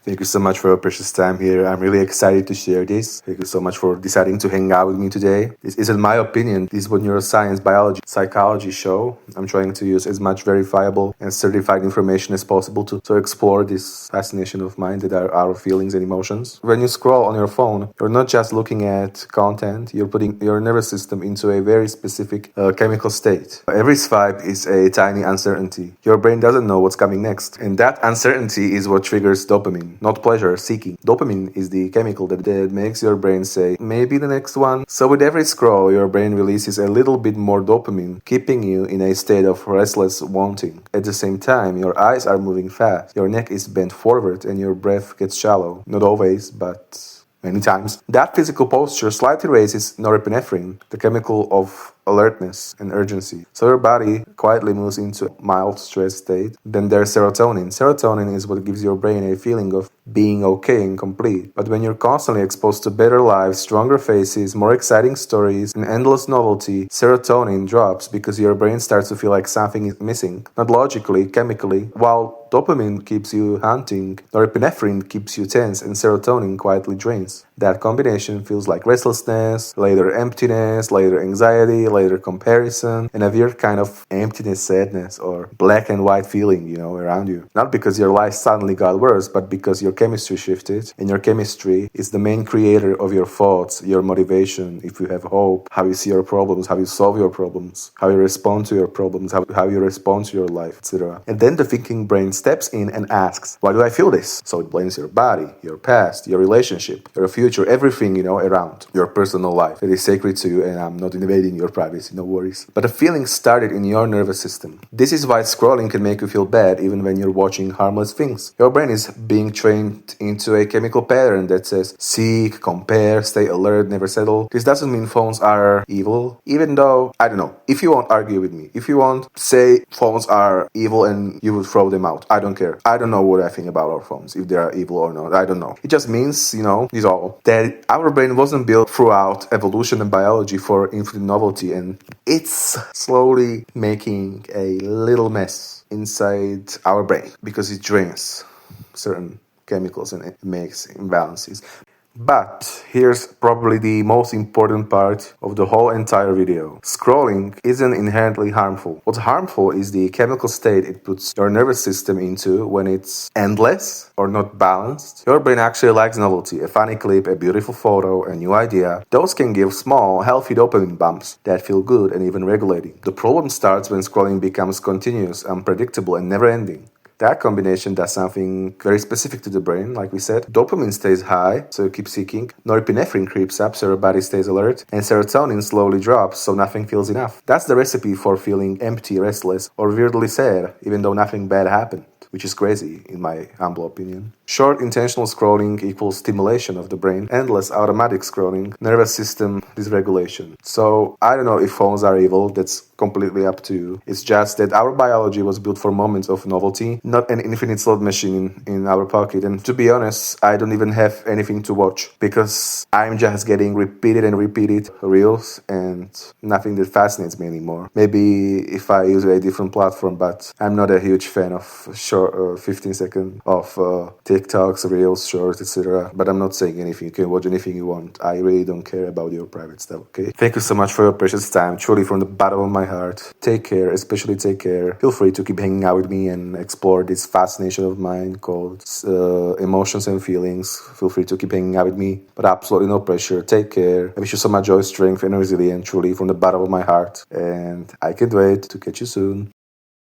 Thank you so much for your precious time here. I'm really excited to share this. Thank you so much for deciding to hang out with me today. This isn't my opinion. This is what neuroscience, biology, psychology show. I'm trying to use as much verifiable and certified information as possible to explore this fascination of mine that are our feelings and emotions. When you scroll on your phone, you're not just looking at content, you're putting your nervous system into a very specific chemical state. Every swipe is a tiny uncertainty. Your brain doesn't know what's coming next. And that uncertainty is what triggers dopamine, not pleasure seeking. Dopamine is the chemical that makes your brain say, maybe the next one. So with every scroll, your brain releases a little bit more dopamine, keeping you in a state of restless wanting. At the same time, your eyes are moving fast, your neck is bent forward, and your breath gets shallow. Not always, but many times. That physical posture slightly raises norepinephrine, the chemical of alertness and urgency. So your body quietly moves into a mild stress state. Then there's serotonin. Serotonin is what gives your brain a feeling of being okay and complete. But when you're constantly exposed to better lives, stronger faces, more exciting stories, and endless novelty, serotonin drops because your brain starts to feel like something is missing. Not logically, chemically. While dopamine keeps you hunting, norepinephrine keeps you tense, and serotonin quietly drains. That combination feels like restlessness, later emptiness, later anxiety, later comparison, and a weird kind of emptiness, sadness, or black and white feeling, around you. Not because your life suddenly got worse, but because your chemistry shifted, and your chemistry is the main creator of your thoughts, your motivation, if you have hope, how you see your problems, how you solve your problems, how you respond to your problems, how you respond to your life, etc. And then the thinking brain steps in and asks, why do I feel this? So it blames your body, your past, your relationship, your future, everything, around your personal life that is sacred to you, and I'm not invading your privacy, no worries. But the feeling started in your nervous system. This is why scrolling can make you feel bad even when you're watching harmless things. Your brain is being trained into a chemical pattern that says seek, compare, stay alert, never settle. This doesn't mean phones are evil, even though, I don't know, if you want, argue with me. If you want, say phones are evil and you would throw them out. I don't care. I don't know what I think about our phones, if they are evil or not. I don't know. It just means, is all, that our brain wasn't built throughout evolution and biology for infinite novelty, and it's slowly making a little mess inside our brain because it drains certain chemicals and it makes imbalances. But here's probably the most important part of the whole entire video. Scrolling isn't inherently harmful. What's harmful is the chemical state it puts your nervous system into when it's endless or not balanced. Your brain actually likes novelty, a funny clip, a beautiful photo, a new idea. Those can give small, healthy dopamine bumps that feel good and even regulating. The problem starts when scrolling becomes continuous, unpredictable, and never-ending. That combination does something very specific to the brain, like we said. Dopamine stays high, so you keep seeking. Norepinephrine creeps up, so your body stays alert. And serotonin slowly drops, so nothing feels enough. That's the recipe for feeling empty, restless, or weirdly sad, even though nothing bad happened, which is crazy, in my humble opinion. Short, intentional scrolling equals stimulation of the brain. Endless, automatic scrolling, nervous system dysregulation. So, I don't know if phones are evil, that's completely up to you. It's just that our biology was built for moments of novelty, not an infinite slot machine in our pocket. And to be honest, I don't even have anything to watch because I'm just getting repeated and repeated reels and nothing that fascinates me anymore. Maybe if I use a different platform, but I'm not a huge fan of short 15 seconds of TikToks, reels, shorts, etc. But I'm not saying anything. You can watch anything you want. I really don't care about your private stuff, okay? Thank you so much for your precious time, truly from the bottom of my heart. Take care, especially take care. Feel free to keep hanging out with me and explore this fascination of mine called emotions and feelings. Feel free to keep hanging out with me, but absolutely no pressure. Take care. I wish you so much joy, strength, and resilience, truly from the bottom of my heart. And I can't wait to catch you soon.